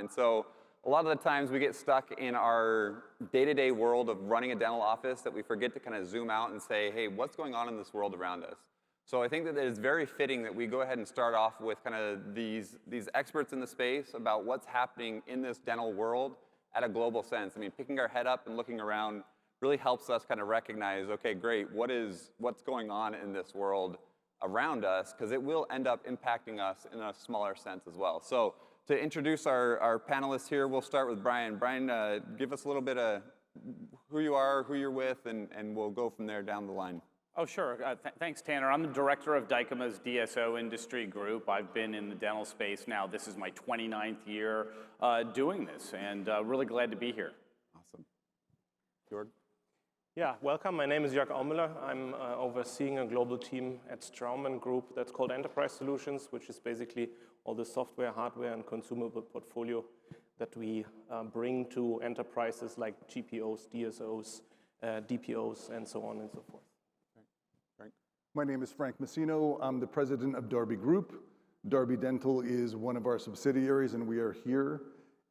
And so a lot of the times we get stuck in our day-to-day world of running a dental office that we forget to kind of zoom out and say, hey, what's going on in this world around us? So I think that it is very fitting that we go ahead and start off with kind of these experts in the space about what's happening in this dental world at a global sense. I mean, picking our head up and looking around really helps us kind of recognize, okay, great, what's going on in this world around us, because it will end up impacting us in a smaller sense as well. So to introduce our panelists here, we'll start with Brian. Brian, give us a little bit of who you are, who you're with, and we'll go from there down the line. Oh, sure. Thanks, Tanner. I'm the director of Dykema's DSO industry group. I've been in the dental space now. This is my 29th year doing this, and really glad to be here. Awesome. Jörg? Yeah, welcome. My name is Jörg Aumüller. I'm overseeing a global team at Straumann Group that's called Enterprise Solutions, which is basically all the software, hardware, and consumable portfolio that we bring to enterprises like GPOs, DSOs, DPOs, and so on and so forth. My name is Frank Messino. I'm the president of Darby Group. Darby Dental is one of our subsidiaries, and we are here.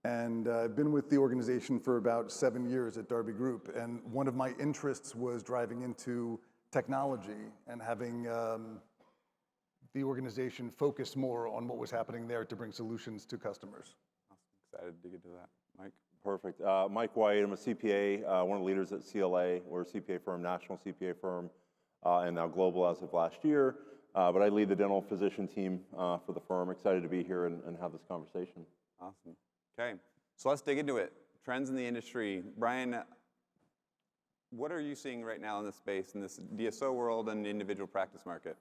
And I've been with the organization for about 7 years at Darby Group. And one of my interests was driving into technology and having the organization focus more on what was happening there to bring solutions to customers. Awesome. Excited to get to that. Mike? Perfect. Mike White, I'm a CPA, one of the leaders at CLA. We're a CPA firm, national CPA firm. And now global as of last year. But I lead the dental physician team for the firm. Excited to be here and have this conversation. Awesome. Okay, so let's dig into it. Trends in the industry. Brian, what are you seeing right now in this space, in this DSO world and the individual practice market?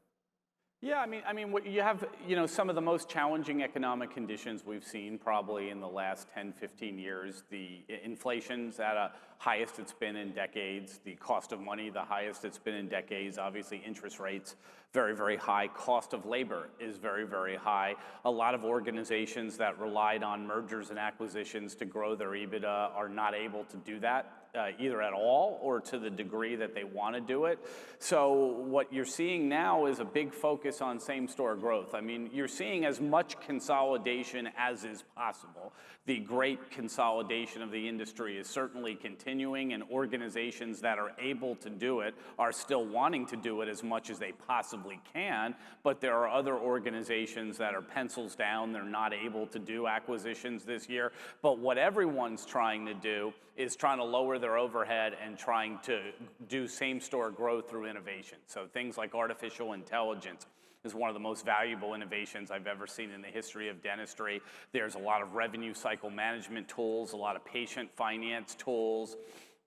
Yeah, I mean, what you have, some of the most challenging economic conditions we've seen probably in the last 10, 15 years. The inflation's at a highest it's been in decades. The cost of money, the highest it's been in decades. Obviously, interest rates, very, very high. Cost of labor is very, very high. A lot of organizations that relied on mergers and acquisitions to grow their EBITDA are not able to do that. Either at all or to the degree that they want to do it. So what you're seeing now is a big focus on same-store growth. I mean, you're seeing as much consolidation as is possible. The great consolidation of the industry is certainly continuing, and organizations that are able to do it are still wanting to do it as much as they possibly can, but there are other organizations that are pencils down. They're not able to do acquisitions this year. But what everyone's trying to do is trying to lower their overhead and trying to do same-store growth through innovation. So things like artificial intelligence is one of the most valuable innovations I've ever seen in the history of dentistry. There's a lot of revenue cycle management tools, a lot of patient finance tools,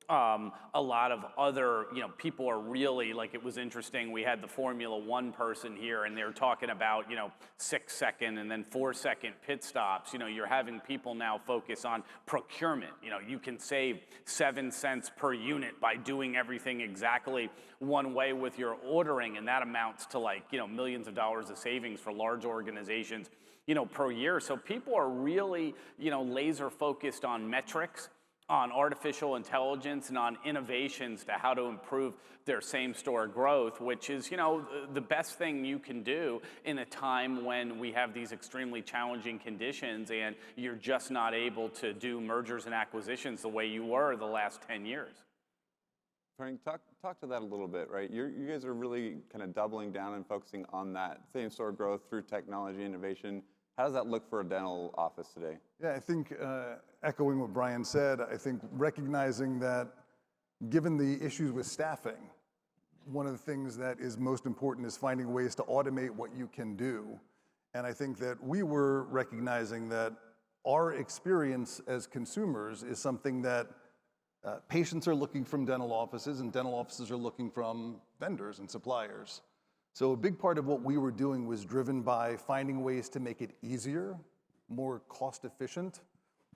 a lot of other, people are really, like, it was interesting, we had the Formula One person here and they were talking about, 6-second and then 4-second pit stops. You're having people now focus on procurement. You can save 7 cents per unit by doing everything exactly one way with your ordering, and that amounts to millions of dollars of savings for large organizations, per year. So people are really, laser focused on metrics, on artificial intelligence, and on innovations to how to improve their same-store growth, which is, the best thing you can do in a time when we have these extremely challenging conditions and you're just not able to do mergers and acquisitions the way you were the last 10 years. Frank, talk to that a little bit, right? You guys are really kind of doubling down and focusing on that same-store growth through technology innovation. How does that look for a dental office today? Yeah, I think echoing what Brian said, I think recognizing that given the issues with staffing, one of the things that is most important is finding ways to automate what you can do. And I think that we were recognizing that our experience as consumers is something that patients are looking from dental offices, and dental offices are looking from vendors and suppliers. So a big part of what we were doing was driven by finding ways to make it easier, more cost efficient.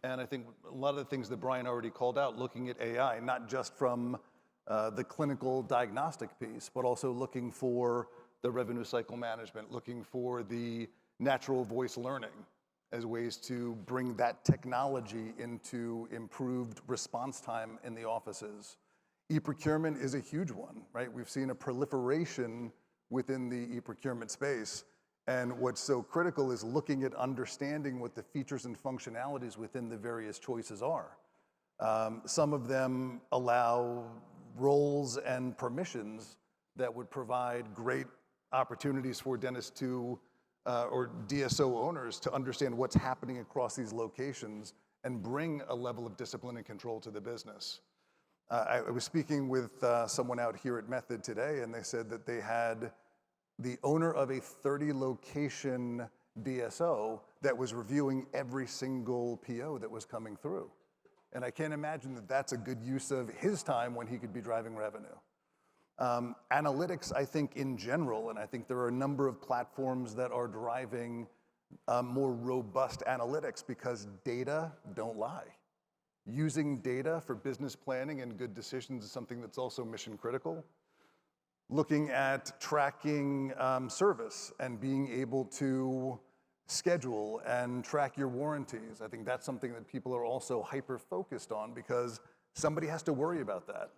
And I think a lot of the things that Brian already called out, looking at AI, not just from the clinical diagnostic piece, but also looking for the revenue cycle management, looking for the natural voice learning as ways to bring that technology into improved response time in the offices. E-procurement is a huge one, right? We've seen a proliferation within the e-procurement space. And what's so critical is looking at understanding what the features and functionalities within the various choices are. Some of them allow roles and permissions that would provide great opportunities for dentists to, or DSO owners to understand what's happening across these locations and bring a level of discipline and control to the business. I was speaking with someone out here at Method today, and they said that they had the owner of a 30-location DSO that was reviewing every single PO that was coming through. And I can't imagine that that's a good use of his time when he could be driving revenue. Analytics, I think, in general, and I think there are a number of platforms that are driving more robust analytics because data don't lie. Using data for business planning and good decisions is something that's also mission critical. Looking at tracking service and being able to schedule and track your warranties. I think that's something that people are also hyper-focused on because somebody has to worry about that.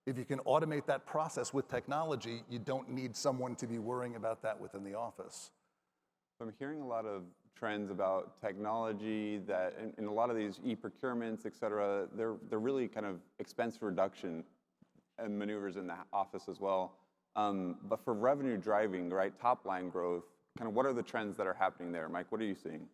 If you can automate that process with technology, you don't need someone to be worrying about that within the office. I'm hearing a lot of trends about technology that in a lot of these e-procurements, et cetera, they're really kind of expense reduction and maneuvers in the office as well. But for revenue driving, right, top line growth, kind of what are the trends that are happening there? Mike, what are you seeing?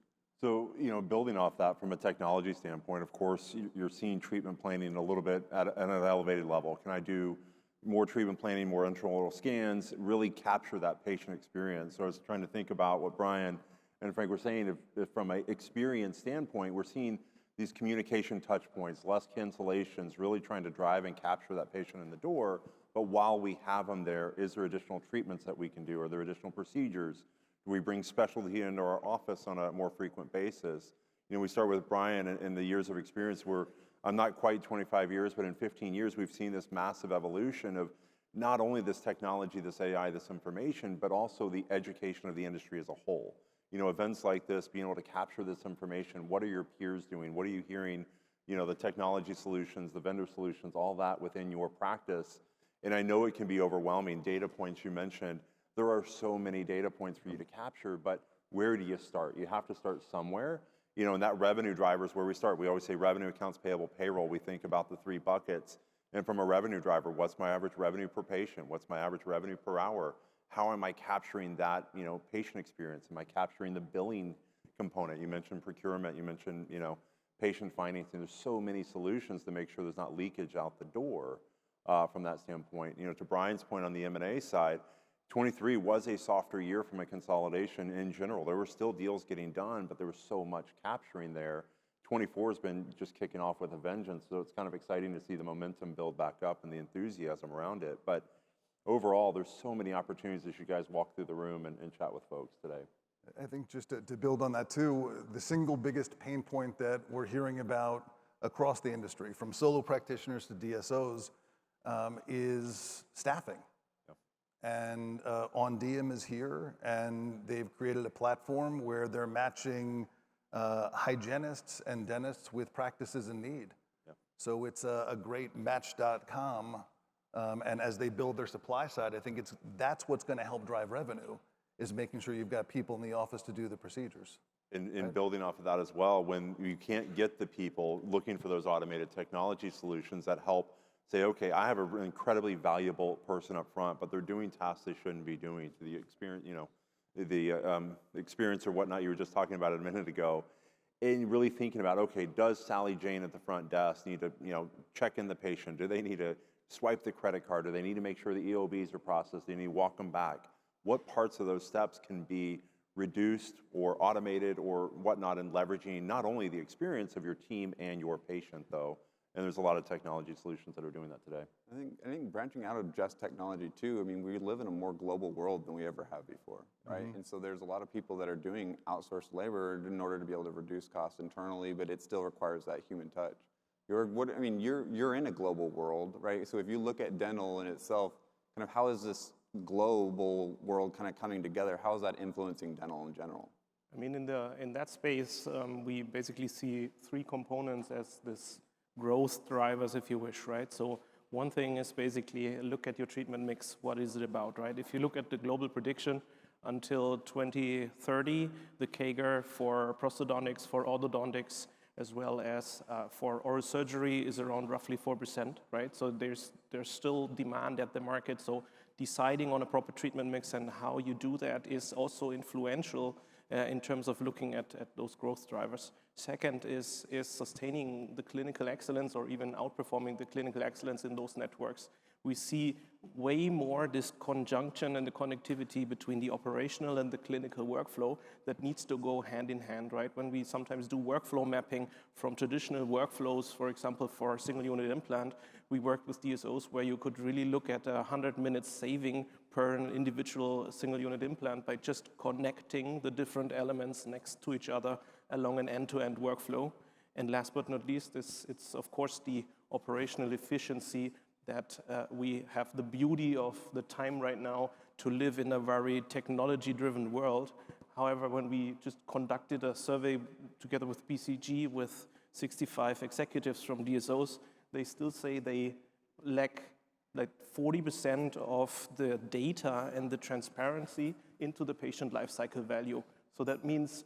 So, building off that from a technology standpoint, of course, you're seeing treatment planning a little bit at an elevated level. Can I do more treatment planning, more intraoral scans, really capture that patient experience? So I was trying to think about what Brian and Frank were saying. If from an experience standpoint, we're seeing these communication touch points, less cancellations, really trying to drive and capture that patient in the door. But while we have them there, is there additional treatments that we can do? Are there additional procedures? Do we bring specialty into our office on a more frequent basis? We start with Brian and the years of experience where I'm not quite 25 years, but in 15 years, we've seen this massive evolution of not only this technology, this AI, this information, but also the education of the industry as a whole. Events like this, being able to capture this information, what are your peers doing? What are you hearing? The technology solutions, the vendor solutions, all that within your practice. And I know it can be overwhelming. Data points you mentioned, there are so many data points for you to capture, but where do you start? You have to start somewhere. And that revenue driver is where we start. We always say revenue, accounts payable, payroll. We think about the three buckets. And from a revenue driver, what's my average revenue per patient? What's my average revenue per hour? How am I capturing that, patient experience? Am I capturing the billing component? You mentioned procurement. You mentioned, patient financing. There's so many solutions to make sure there's not leakage out the door from that standpoint. To Brian's point on the M&A side, 23 was a softer year from a consolidation in general. There were still deals getting done, but there was so much capturing there. 24 has been just kicking off with a vengeance, so it's kind of exciting to see the momentum build back up and the enthusiasm around it. But overall, there's so many opportunities as you guys walk through the room and chat with folks today. I think just to build on that too, the single biggest pain point that we're hearing about across the industry, from solo practitioners to DSOs, is staffing. And OnDiem is here, and they've created a platform where they're matching hygienists and dentists with practices in need. Yep. So it's a great match.com, and as they build their supply side, I think that's what's going to help drive revenue, is making sure you've got people in the office to do the procedures. And building off of that as well, when you can't get the people looking for those automated technology solutions that help say, okay, I have an incredibly valuable person up front, but they're doing tasks they shouldn't be doing to the experience, the experience or whatnot you were just talking about a minute ago, and really thinking about, okay, does Sally Jane at the front desk need to, check in the patient? Do they need to swipe the credit card? Do they need to make sure the EOBs are processed? Do they need to walk them back? What parts of those steps can be reduced or automated or whatnot, and leveraging not only the experience of your team and your patient, though. And there's a lot of technology solutions that are doing that today. I think branching out of just technology too, we live in a more global world than we ever have before, right? Mm-hmm. And so there's a lot of people that are doing outsourced labor in order to be able to reduce costs internally, but it still requires that human touch. You're in a global world, right? So if you look at dental in itself, kind of how is this global world kind of coming together? How is that influencing dental in general? In that space, we basically see three components as this growth drivers, if you wish, right? So one thing is basically look at your treatment mix. What is it about, right? If you look at the global prediction, Until 2030, the CAGR for prosthodontics, for orthodontics, as well as for oral surgery is around roughly 4%, right? So there's still demand at the market. So deciding on a proper treatment mix and how you do that is also influential in terms of looking at those growth drivers. Second is sustaining the clinical excellence or even outperforming the clinical excellence in those networks. We see way more this conjunction and the connectivity between the operational and the clinical workflow that needs to go hand in hand, right? When we sometimes do workflow mapping from traditional workflows, for example, for a single unit implant, we worked with DSOs where you could really look at 100 minutes saving per an individual single unit implant by just connecting the different elements next to each other along an end-to-end workflow. And last but not least, it's of course the operational efficiency that we have the beauty of the time right now to live in a very technology-driven world. However, when we just conducted a survey together with BCG with 65 executives from DSOs, they still say they lack like 40% of the data and the transparency into the patient lifecycle value. So that means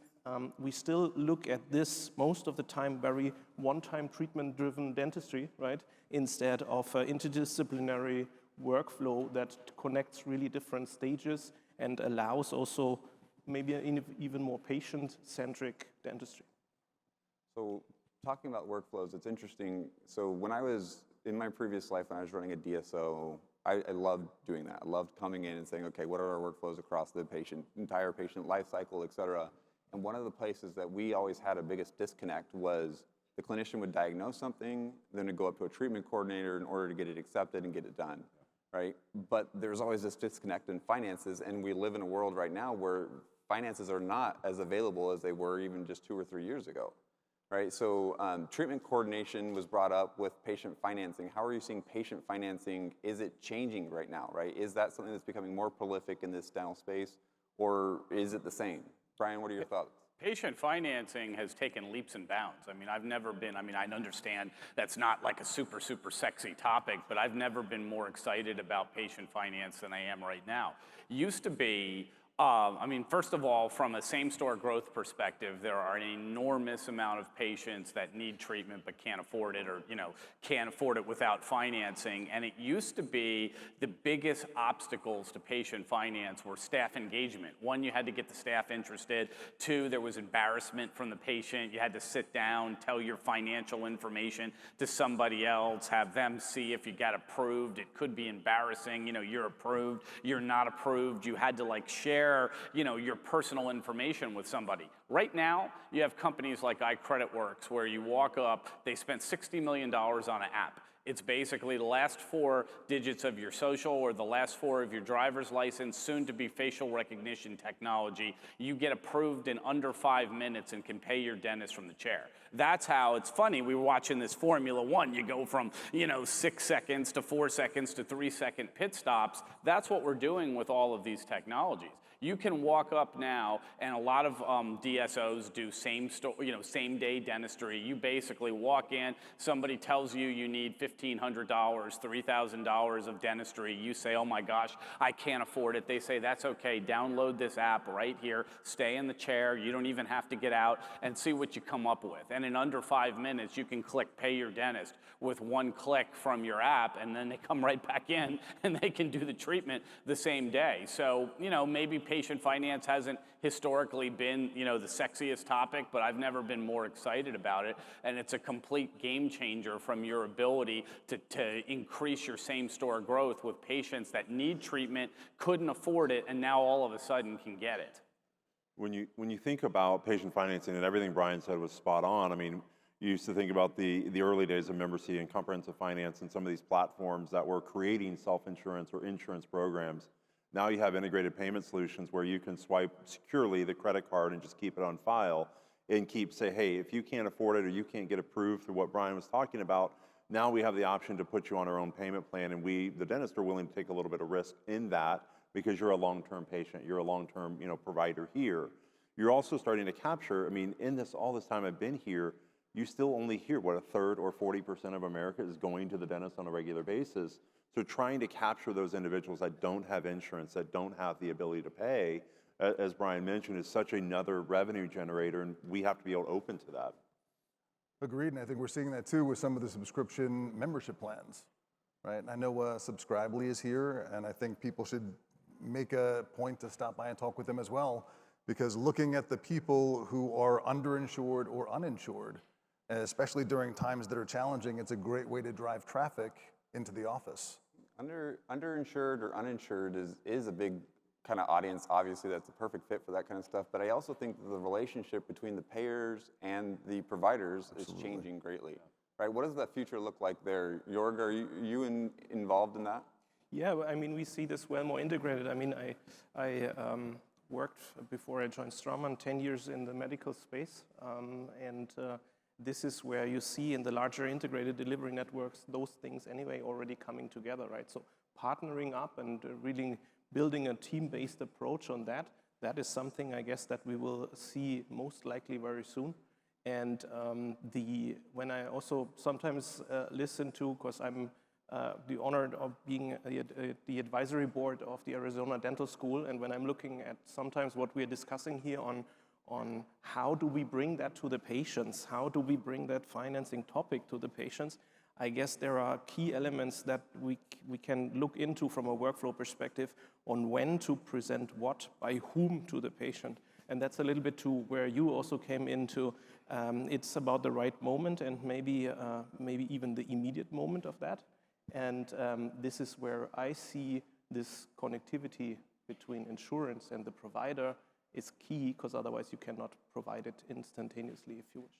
we still look at this most of the time very one-time treatment-driven dentistry, right? Instead of interdisciplinary workflow that connects really different stages and allows also maybe an even more patient-centric dentistry. So talking about workflows, it's interesting. So when I was in my previous life, when I was running a DSO, I loved doing that. I loved coming in and saying, okay, what are our workflows across the entire patient life cycle, et cetera. And one of the places that we always had a biggest disconnect was the clinician would diagnose something, then it'd go up to a treatment coordinator in order to get it accepted and get it done, right? But there's always this disconnect in finances, and we live in a world right now where finances are not as available as they were even just 2 or 3 years ago, right? So treatment coordination was brought up with patient financing. How are you seeing patient financing? Is it changing right now, right? Is that something that's becoming more prolific in this dental space, or is it the same? Brian, what are your thoughts? Patient financing has taken leaps and bounds. I mean, I understand that's not like a super, super sexy topic, but I've never been more excited about patient finance than I am right now. Used to be, first of all, from a same-store growth perspective, there are an enormous amount of patients that need treatment but can't afford it, or can't afford it without financing. And it used to be the biggest obstacles to patient finance were staff engagement. One, you had to get the staff interested. Two, there was embarrassment from the patient. You had to sit down, tell your financial information to somebody else, have them see if you got approved. It could be embarrassing. You're approved, you're not approved. You had to share your personal information with somebody. Right now, you have companies like iCreditWorks where you walk up, they spent $60 million on an app. It's basically the last 4 digits of your social or the last 4 of your driver's license, soon to be facial recognition technology. You get approved in under 5 minutes and can pay your dentist from the chair. That's how, it's funny, we were watching this Formula One. You go from, 6 seconds to 4 seconds to 3-second pit stops. That's what we're doing with all of these technologies. You can walk up now, and a lot of DSOs do same-day dentistry. You basically walk in, somebody tells you you need $1,500, $3,000 of dentistry. You say, oh my gosh, I can't afford it. They say, that's okay, download this app right here, stay in the chair, you don't even have to get out, and see what you come up with. And in under 5 minutes, you can click pay your dentist with 1 click from your app, and then they come right back in, and they can do the treatment the same day. So, maybe patient finance hasn't historically been, the sexiest topic, but I've never been more excited about it. And it's a complete game changer from your ability to increase your same-store growth with patients that need treatment, couldn't afford it, and now all of a sudden can get it. When you think about patient financing, and everything Brian said was spot on, you used to think about the early days of Membercy and comprehensive finance and some of these platforms that were creating self-insurance or insurance programs. Now you have integrated payment solutions where you can swipe securely the credit card and just keep it on file and say, hey, if you can't afford it or you can't get approved through what Brian was talking about, now we have the option to put you on our own payment plan, and we, the dentist, are willing to take a little bit of risk in that because you're a long-term patient, you're a long-term provider here. You're also starting to capture, in all this time I've been here, you still only hear, what, 1/3 or 40% of America is going to the dentist on a regular basis. So trying to capture those individuals that don't have insurance, that don't have the ability to pay, as Brian mentioned, is such another revenue generator, and we have to be able to open to that. Agreed, and I think we're seeing that too with some of the subscription membership plans, right? And I know Subscribely is here, and I think people should make a point to stop by and talk with them as well, because looking at the people who are underinsured or uninsured, especially during times that are challenging, it's a great way to drive traffic into the office. Underinsured or uninsured is a big kind of audience. Obviously, that's a perfect fit for that kind of stuff. But I also think that the relationship between the payers and the providers is changing greatly. Right? What does that future look like there? Jorg, are you involved in that? Yeah, I mean, we see this well more integrated. I mean, I worked before I joined Straumann 10 years in the medical space, and this is where you see in the larger integrated delivery networks those things anyway already coming together, right? So partnering up and really building a team-based approach on that, that is something I guess that we will see most likely very soon. And when I also sometimes listen to, because I'm the honor of being the advisory board of the Arizona Dental School, and when I'm looking at sometimes what we're discussing here on how do we bring that to the patients, how do we bring that financing topic to the patients, I guess there are key elements that we can look into from a workflow perspective on when to present what by whom to the patient. And that's a little bit to where you also came into. It's about the right moment and maybe even the immediate moment of that. And this is where I see this connectivity between insurance and the provider is key, because otherwise you cannot provide it instantaneously if you wish.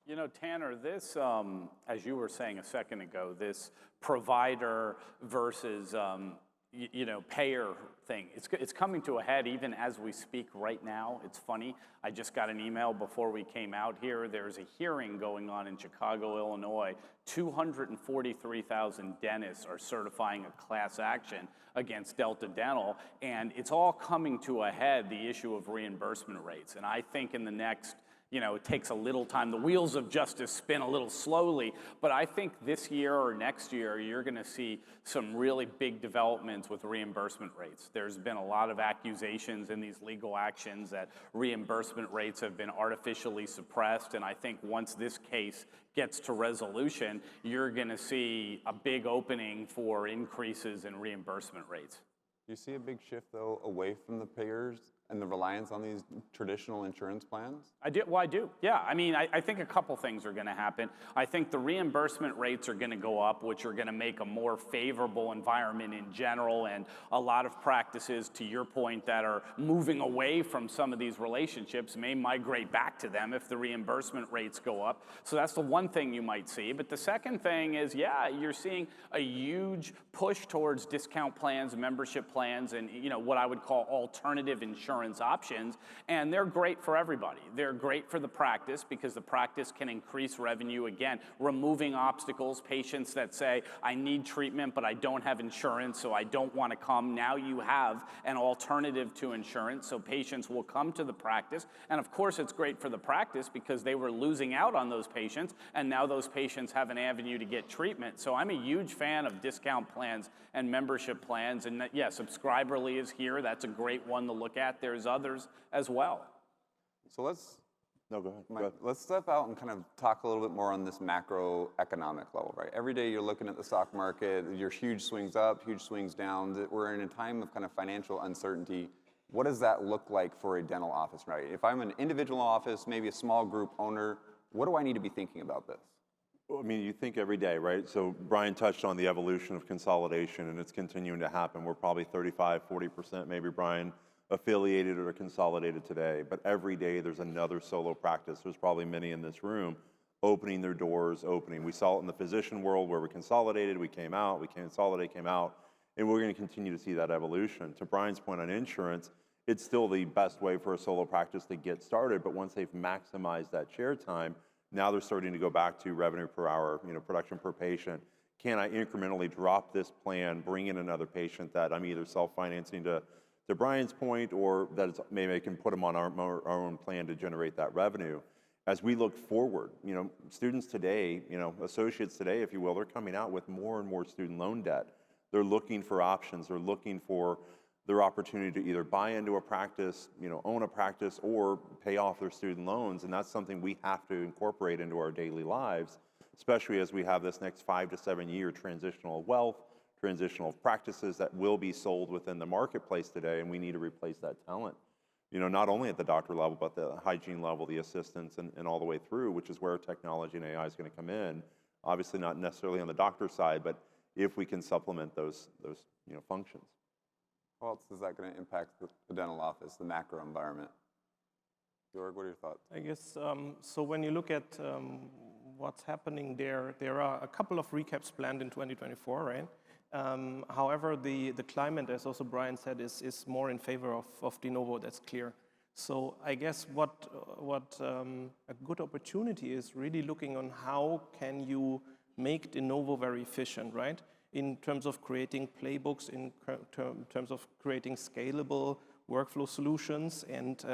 You know, Tanner, this, as you were saying a second ago, this provider versus, payer thing, it's coming to a head even as we speak right now. It's funny. I just got an email before we came out here. There's a hearing going on in Chicago, Illinois. 243,000 dentists are certifying a class action against Delta Dental, and it's all coming to a head, the issue of reimbursement rates. And I think in the next, it takes a little time. The wheels of justice spin a little slowly, but I think this year or next year, you're going to see some really big developments with reimbursement rates. There's been a lot of accusations in these legal actions that reimbursement rates have been artificially suppressed, and I think once this case gets to resolution, you're going to see a big opening for increases in reimbursement rates. Do you see a big shift, though, away from the payers and the reliance on these traditional insurance plans? I do. Yeah, I mean, I think a couple things are going to happen. I think the reimbursement rates are going to go up, which are going to make a more favorable environment in general, and a lot of practices, to your point, that are moving away from some of these relationships may migrate back to them if the reimbursement rates go up. So that's the one thing you might see. But the second thing is, yeah, you're seeing a huge push towards discount plans, membership plans, and what I would call alternative insurance options, and they're great for everybody. They're great for the practice because the practice can increase revenue, again, removing obstacles, patients that say, I need treatment, but I don't have insurance, so I don't want to come. Now you have an alternative to insurance, so patients will come to the practice, and of course it's great for the practice because they were losing out on those patients, and now those patients have an avenue to get treatment. So I'm a huge fan of discount plans and membership plans, and yeah, Subscriberly is here. That's a great one to look at. There's others as well. So let's No, go ahead. let's step out and kind of talk a little bit more on this macroeconomic level, right? Every day you're looking at the stock market, your huge swings up, huge swings down. We're in a time of kind of financial uncertainty. What does that look like for a dental office, right? If I'm an individual office, maybe a small group owner, what do I need to be thinking about this? Well, I mean, you think every day, right? So Brian touched on the evolution of consolidation, and it's continuing to happen. We're probably 35, 40%, maybe, Brian, affiliated or consolidated today. But every day there's another solo practice. There's probably many in this room opening their doors, opening. We saw it in the physician world where we consolidated, we came out, we consolidated, came out, and we're going to continue to see that evolution. To Brian's point on insurance, it's still the best way for a solo practice to get started, but once they've maximized that share time, now they're starting to go back to revenue per hour, production per patient. Can I incrementally drop this plan, bring in another patient that I'm either self-financing to Brian's point, or that it's, maybe I can put them on our own plan to generate that revenue. As we look forward, students today, associates today, if you will, they're coming out with more and more student loan debt. They're looking for options. They're looking for their opportunity to either buy into a practice, own a practice, or pay off their student loans. And that's something we have to incorporate into our daily lives, especially as we have this next 5 to 7 year transitional wealth, transitional practices that will be sold within the marketplace today, and we need to replace that talent. Not only at the doctor level, but the hygiene level, the assistants, and all the way through, which is where technology and AI is going to come in. Obviously not necessarily on the doctor side, but if we can supplement those functions. How else is that going to impact the dental office, the macro environment? Georg, what are your thoughts? I guess, so when you look at what's happening there are a couple of recaps planned in 2024, right? However, the climate, as also Brian said, is more in favor of de novo, that's clear. So I guess what a good opportunity is really looking on how can you make de novo very efficient, right? In terms of creating playbooks, in terms of creating scalable workflow solutions, and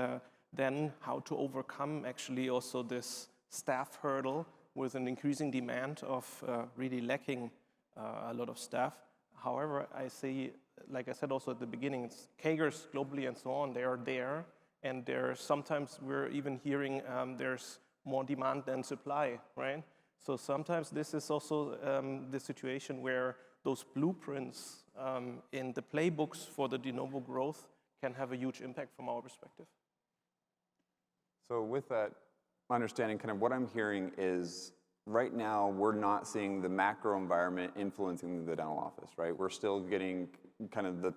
then how to overcome actually also this staff hurdle with an increasing demand of really lacking a lot of staff. However, I see, like I said also at the beginning, CAGRs globally and so on, they are there, and sometimes we're even hearing there's more demand than supply, right? So sometimes this is also the situation where those blueprints in the playbooks for the de novo growth can have a huge impact from our perspective. So with that understanding, kind of what I'm hearing is right now we're not seeing the macro environment influencing the dental office, right? We're still getting kind of the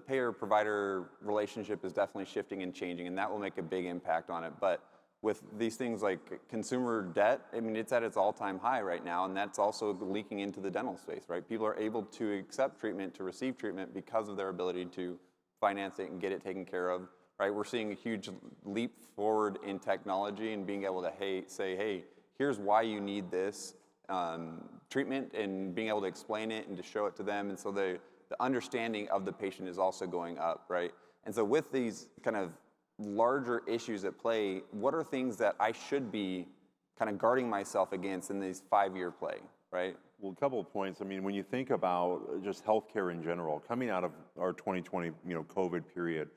payer-provider relationship is definitely shifting and changing, and that will make a big impact on it. But with these things like consumer debt, I mean, it's at its all-time high right now, and that's also leaking into the dental space, right? People are able to accept treatment, to receive treatment because of their ability to finance it and get it taken care of, right? We're seeing a huge leap forward in technology and being able to say, hey, here's why you need this treatment, and being able to explain it and to show it to them. And so the understanding of the patient is also going up, right? And so with these kind of larger issues at play, what are things that I should be kind of guarding myself against in this 5-year play, right? Well, a couple of points. I mean, when you think about just healthcare in general, coming out of our 2020, COVID period,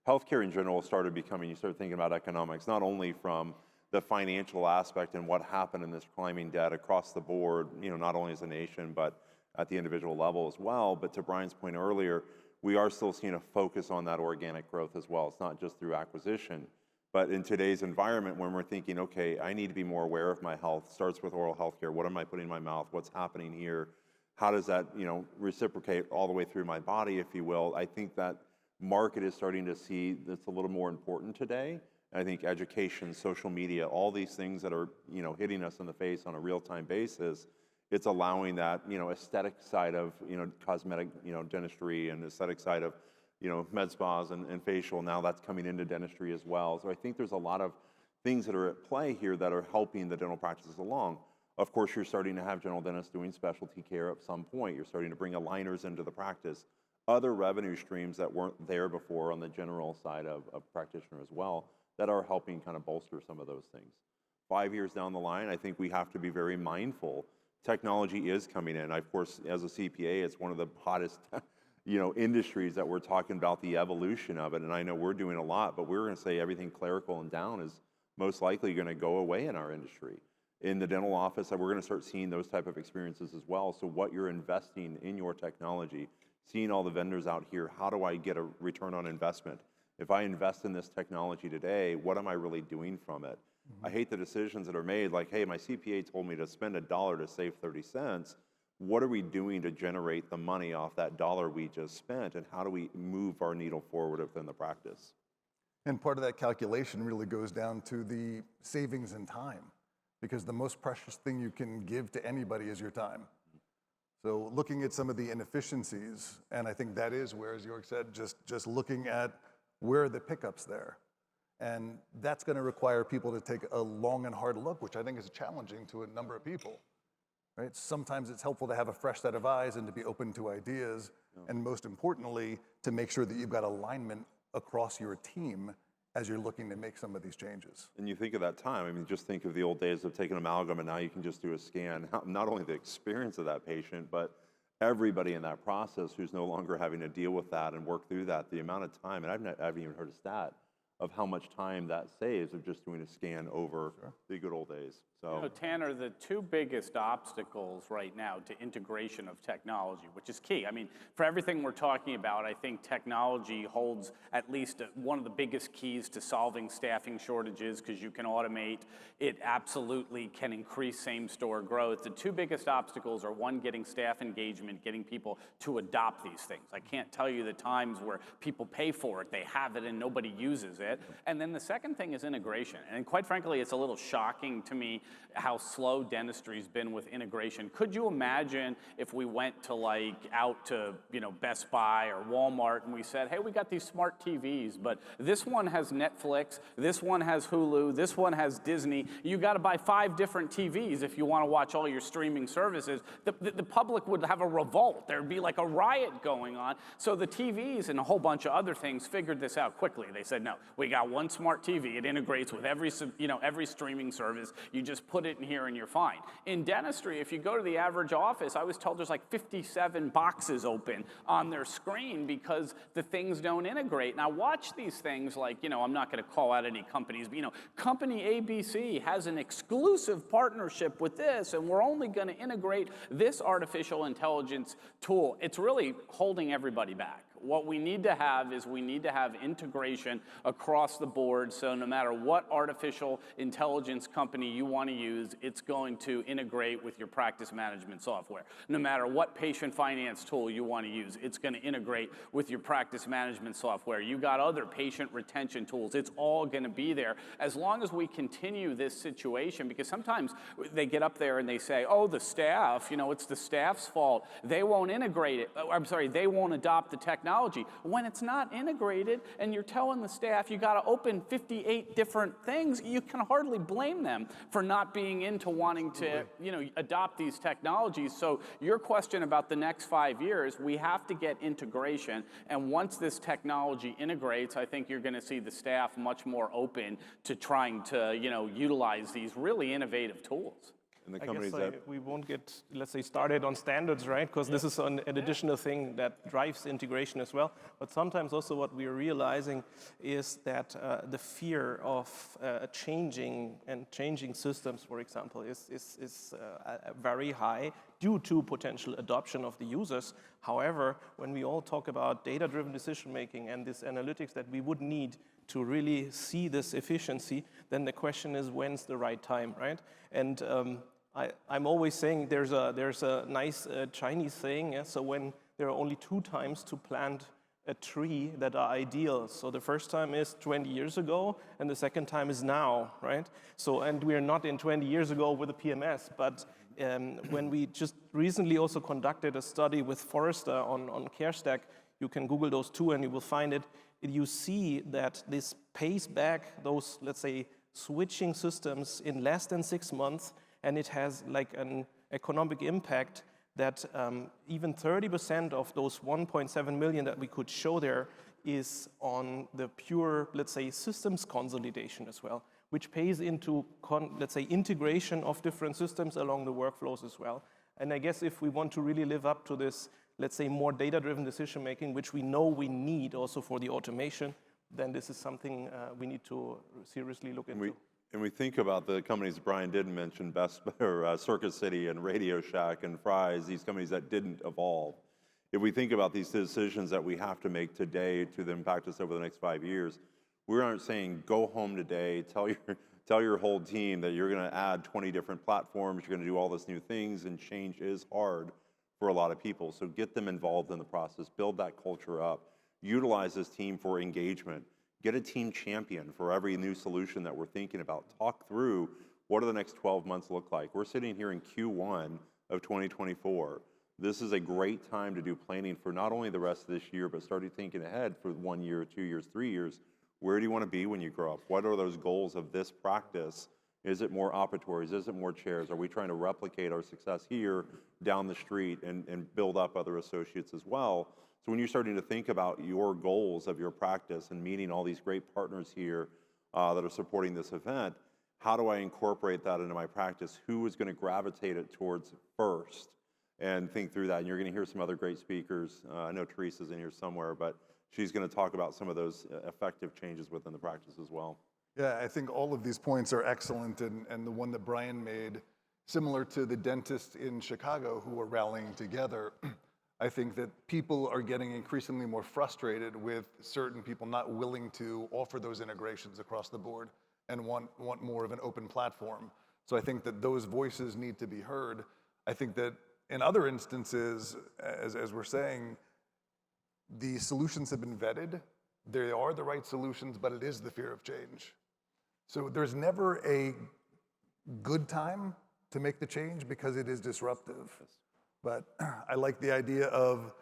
healthcare in general started becoming, you start thinking about economics, not only from the financial aspect and what happened in this climbing debt across the board, not only as a nation, but at the individual level as well. But to Brian's point earlier, we are still seeing a focus on that organic growth as well. It's not just through acquisition. But in today's environment, when we're thinking, okay, I need to be more aware of my health, starts with oral health care. What am I putting in my mouth? What's happening here? How does that, reciprocate all the way through my body, if you will? I think that market is starting to see that's a little more important today. I think education, social media, all these things that are, hitting us in the face on a real-time basis, it's allowing that, aesthetic side of, cosmetic, dentistry, and aesthetic side of, med spas and facial. Now that's coming into dentistry as well. So I think there's a lot of things that are at play here that are helping the dental practices along. Of course, you're starting to have general dentists doing specialty care at some point. You're starting to bring aligners into the practice. Other revenue streams that weren't there before on the general side of practitioner as well that are helping kind of bolster some of those things. 5 years down the line, I think we have to be very mindful. Technology is coming in. Of course, as a CPA, it's one of the hottest industries that we're talking about the evolution of it. And I know we're doing a lot, but we're going to say everything clerical and down is most likely going to go away in our industry. In the dental office, we're going to start seeing those type of experiences as well. So what you're investing in your technology, seeing all the vendors out here, how do I get a return on investment? If I invest in this technology today, what am I really doing from it? I hate the decisions that are made like, hey, my CPA told me to spend $1 to save 30 cents. What are we doing to generate the money off that dollar we just spent, and how do we move our needle forward within the practice? And part of that calculation really goes down to the savings in time, because the most precious thing you can give to anybody is your time. So looking at some of the inefficiencies, and I think that is where, as Jörg said, just looking at where are the pickups there. And that's going to require people to take a long and hard look, which I think is challenging to a number of people. Right? Sometimes it's helpful to have a fresh set of eyes and to be open to ideas, and most importantly, to make sure that you've got alignment across your team as you're looking to make some of these changes. And you think of that time, I mean, just think of the old days of taking amalgam, and now you can just do a scan. Not only the experience of that patient, but everybody in that process who's no longer having to deal with that and work through that, the amount of time, and I haven't even heard a stat of how much time that saves of just doing a scan over the good old days. So, You know, Tanner, the two biggest obstacles right now to integration of technology, which is key. I mean, for everything we're talking about, I think technology holds at least one of the biggest keys to solving staffing shortages because you can automate. It absolutely can increase same-store growth. The two biggest obstacles are, one, getting staff engagement, getting people to adopt these things. I can't tell you the times where people pay for it, they have it, and nobody uses it. And then the second thing is integration. And quite frankly, it's a little shocking to me how slow dentistry's been with integration. Could you imagine if we went to out to, Best Buy or Walmart and we said, hey, we got these smart TVs, but this one has Netflix, this one has Hulu, this one has Disney. You got to buy 5 different TVs if you want to watch all your streaming services. The public would have a revolt. There'd be like a riot going on. So the TVs and a whole bunch of other things figured this out quickly. They said, no, we got one smart TV. It integrates with every streaming service. You just put it in here and you're fine. In dentistry, if you go to the average office, I was told there's like 57 boxes open on their screen because the things don't integrate. Now watch these things like, I'm not going to call out any companies, but company ABC has an exclusive partnership with this, and we're only going to integrate this artificial intelligence tool. It's really holding everybody back. What we need to have is integration across the board, so no matter what artificial intelligence company you want to use, it's going to integrate with your practice management software. No matter what patient finance tool you want to use, it's going to integrate with your practice management software. You got other patient retention tools. It's all going to be there as long as we continue this situation, because sometimes they get up there and they say, oh, the staff, it's the staff's fault. They won't integrate it. They won't adopt the technology. When it's not integrated and you're telling the staff you got to open 58 different things, you can hardly blame them for not being into wanting to, adopt these technologies. So your question about the next 5 years, we have to get integration. And once this technology integrates, I think you're going to see the staff much more open to trying to, utilize these really innovative tools. and the I companies guess that we won't get, let's say, started on standards, right? Because this is an additional thing that drives integration as well. But sometimes also what we're realizing is that the fear of changing systems, for example, is very high due to potential adoption of the users. However, when we all talk about data-driven decision-making and this analytics that we would need to really see this efficiency, then the question is, when's the right time, right? And I'm always saying there's a nice Chinese saying, yeah? So when there are only 2 times to plant a tree that are ideal. So the first time is 20 years ago, and the second time is now, right? So, and we're not in 20 years ago with the PMS, but when we just recently also conducted a study with Forrester on CareStack, you can Google those two and you will find it. You see that this pays back those, let's say, switching systems in less than 6 months, and it has like an economic impact that even 30% of those 1.7 million that we could show there is on the pure, let's say, systems consolidation as well, which pays into, let's say, integration of different systems along the workflows as well. And I guess if we want to really live up to this, let's say, more data-driven decision-making, which we know we need also for the automation, then this is something we need to seriously look into. And we think about the companies Brian didn't mention, Circuit City and Radio Shack and Fry's, these companies that didn't evolve. If we think about these decisions that we have to make today to impact us over the next 5 years, we aren't saying go home today, tell your whole team that you're going to add 20 different platforms, you're going to do all this new things, and change is hard for a lot of people. So get them involved in the process, build that culture up, utilize this team for engagement, get a team champion for every new solution that we're thinking about. Talk through what do the next 12 months look like. We're sitting here in Q1 of 2024. This is a great time to do planning for not only the rest of this year, but starting thinking ahead for 1 year, 2 years, 3 years. Where do you want to be when you grow up? What are those goals of this practice? Is it more operatories? Is it more chairs? Are we trying to replicate our success here down the street and build up other associates as well? So when you're starting to think about your goals of your practice and meeting all these great partners here that are supporting this event, how do I incorporate that into my practice? Who is going to gravitate it towards first? and think through that. And you're going to hear some other great speakers. I know Teresa's in here somewhere, but she's going to talk about some of those effective changes within the practice as well. Yeah, I think all of these points are excellent, and the one that Brian made, similar to the dentists in Chicago who are rallying together, I think that people are getting increasingly more frustrated with certain people not willing to offer those integrations across the board and want more of an open platform. So I think that those voices need to be heard. I think that in other instances, as we're saying, the solutions have been vetted. They are the right solutions, but it is the fear of change. So there's never a good time to make the change because it is disruptive. But I like the idea of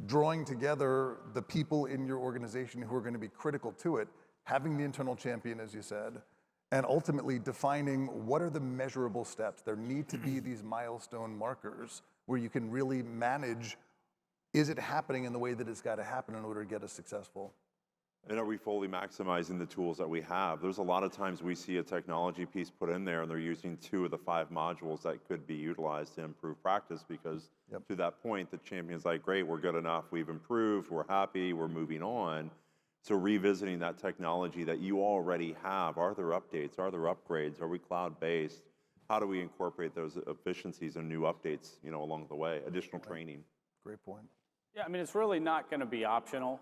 drawing together the people in your organization who are going to be critical to it, having the internal champion, as you said, and ultimately defining what are the measurable steps. There need to be these milestone markers where you can really manage, is it happening in the way that it's got to happen in order to get us successful? And are we fully maximizing the tools that we have? There's a lot of times we see a technology piece put in there and they're using 2 of the 5 modules that could be utilized to improve practice because to that point, the champion's like, great, we're good enough, we've improved, we're happy, we're moving on. So revisiting that technology that you already have, are there updates, are there upgrades, are we cloud-based? How do we incorporate those efficiencies and new updates, along the way, additional training? Great point. Yeah, I mean, it's really not going to be optional.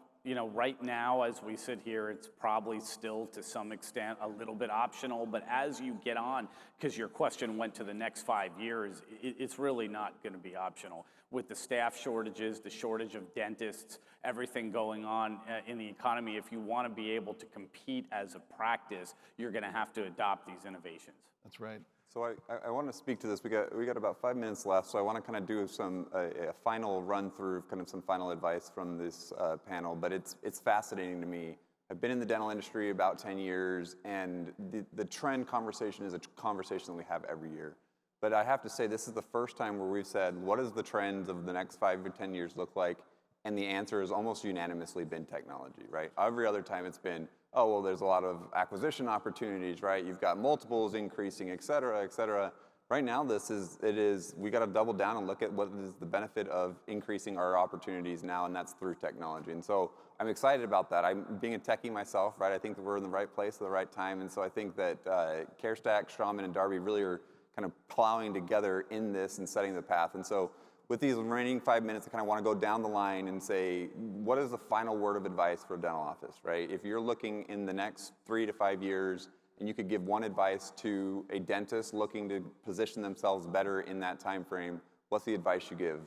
Right now, as we sit here, it's probably still to some extent a little bit optional, but as you get on, because your question went to the next 5 years, it's really not going to be optional. With the staff shortages, the shortage of dentists, everything going on in the economy, if you want to be able to compete as a practice, you're going to have to adopt these innovations. That's right. So I want to speak to this. We got about 5 minutes left, so I want to kind of do a final run through of kind of some final advice from this panel. But it's fascinating to me. I've been in the dental industry about 10 years, and the trend conversation is a conversation that we have every year. But I have to say, this is the first time where we've said, what does the trends of the next 5 or 10 years look like? And the answer has almost unanimously been technology, right? Every other time it's been, oh, well, there's a lot of acquisition opportunities, right? You've got multiples increasing, et cetera, et cetera. Right now, we got to double down and look at what is the benefit of increasing our opportunities now, and that's through technology. And so I'm excited about that. I'm being a techie myself, right? I think that we're in the right place at the right time. And so I think that CareStack, Straumann, and Darby really are kind of plowing together in this and setting the path. And so with these remaining 5 minutes, I kind of want to go down the line and say, what is the final word of advice for a dental office, right? If you're looking in the next 3 to 5 years and you could give one advice to a dentist looking to position themselves better in that time frame, what's the advice you give?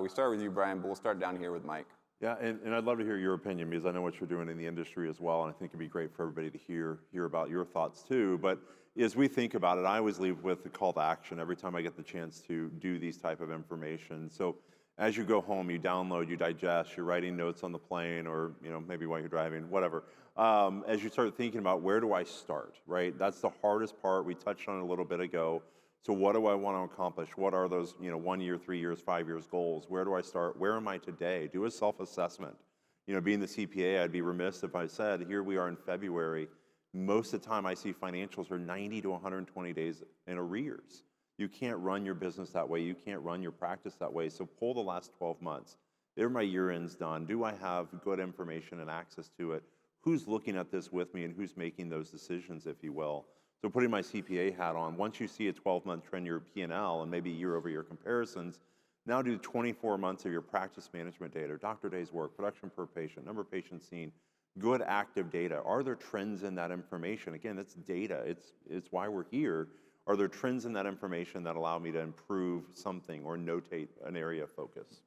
We start with you, Brian, but we'll start down here with Mike. Yeah, and I'd love to hear your opinion because I know what you're doing in the industry as well, and I think it'd be great for everybody to hear about your thoughts too. But as we think about it, I always leave with the call to action every time I get the chance to do these type of information. So as you go home, you download, you digest, you're writing notes on the plane or maybe while you're driving, whatever. As you start thinking about where do I start, right? That's the hardest part. We touched on it a little bit ago. So what do I want to accomplish? What are those 1 year, 3 years, 5 years goals? Where do I start? Where am I today? Do a self-assessment. Being the CPA, I'd be remiss if I said, here we are in February. Most of the time I see financials are 90 to 120 days in arrears. You can't run your business that way. You can't run your practice that way. So pull the last 12 months. Are my year ends done? Do I have good information and access to it? Who's looking at this with me and who's making those decisions, if you will? So putting my CPA hat on, once you see a 12-month trend, your P&L and maybe year-over-year comparisons, now do 24 months of your practice management data, doctor days work, production per patient, number of patients seen, good active data. Are there trends in that information? Again, it's data. It's why we're here. Are there trends in that information that allow me to improve something or notate an area of focus?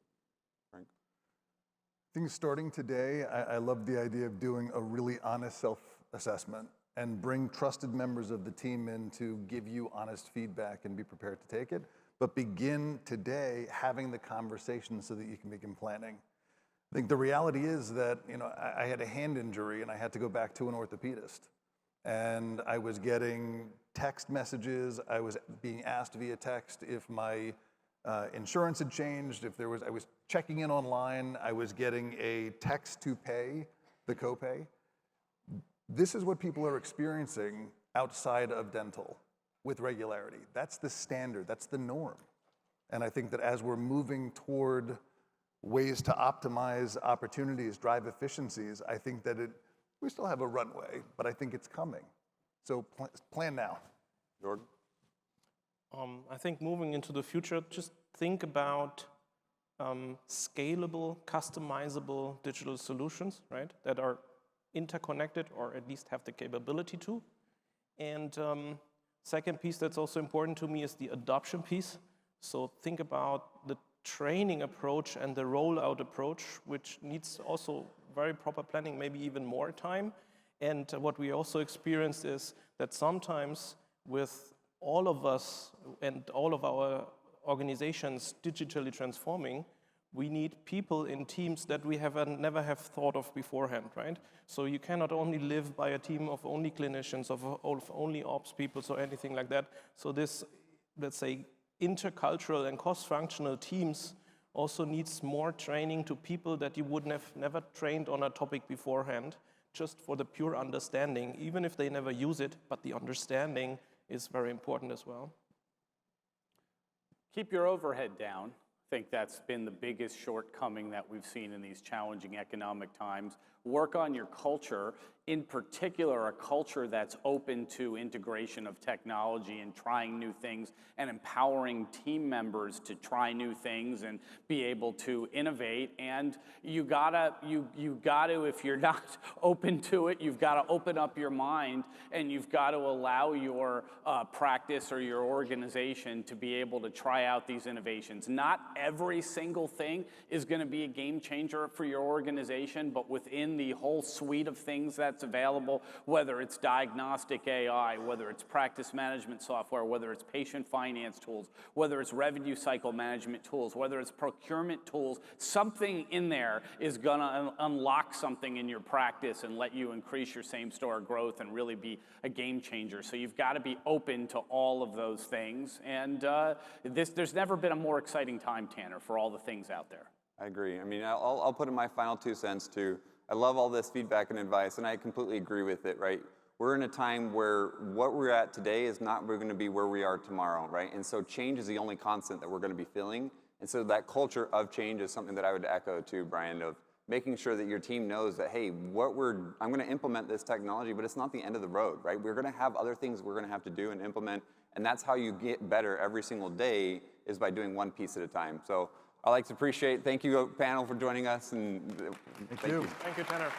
Frank? I think starting today, I love the idea of doing a really honest self-assessment and bring trusted members of the team in to give you honest feedback and be prepared to take it. But begin today having the conversation so that you can begin planning. I think the reality is that I had a hand injury and I had to go back to an orthopedist. And I was getting text messages. I was being asked via text if my insurance had changed, I was checking in online. I was getting a text to pay the copay. This is what people are experiencing outside of dental with regularity. That's the standard, that's the norm. And I think that as we're moving toward ways to optimize opportunities, drive efficiencies, I think that we still have a runway, but I think it's coming. So plan now. Jordan? I think moving into the future, just think about scalable, customizable digital solutions, right? That are interconnected or at least have the capability to. And second piece that's also important to me is the adoption piece. So think about the training approach and the rollout approach, which needs also very proper planning, maybe even more time. And what we also experienced is that sometimes with all of us and all of our organizations digitally transforming, we need people in teams that we have never have thought of beforehand, right? So you cannot only live by a team of only clinicians, of only ops people, or anything like that. So this, let's say, intercultural and cross-functional teams also needs more training to people that you would have never trained on a topic beforehand, just for the pure understanding, even if they never use it, but the understanding is very important as well. Keep your overhead down. I think that's been the biggest shortcoming that we've seen in these challenging economic times. Work on your culture, in particular a culture that's open to integration of technology and trying new things and empowering team members to try new things and be able to innovate. And you gotta, if you're not open to it, you've gotta open up your mind and you've gotta allow your practice or your organization to be able to try out these innovations. Not every single thing is gonna be a game changer for your organization, but within the whole suite of things that's available, whether it's diagnostic AI, whether it's practice management software, whether it's patient finance tools, whether it's revenue cycle management tools, whether it's procurement tools, something in there is gonna unlock something in your practice and let you increase your same-store growth and really be a game changer. So you've got to be open to all of those things. And there's never been a more exciting time, Tanner, for all the things out there. I agree. I mean, I'll put in my final 2 cents too. I love all this feedback and advice, and I completely agree with it, right? We're in a time where what we're at today is not going to be where we are tomorrow, right? And so change is the only constant that we're going to be feeling. And so that culture of change is something that I would echo too, Brian, of making sure that your team knows that, hey, I'm going to implement this technology, but it's not the end of the road, right? We're going to have other things we're going to have to do and implement, and that's how you get better every single day, is by doing one piece at a time. So I'd like to thank you, panel, for joining us, and Thank you. Thank you, Tanner.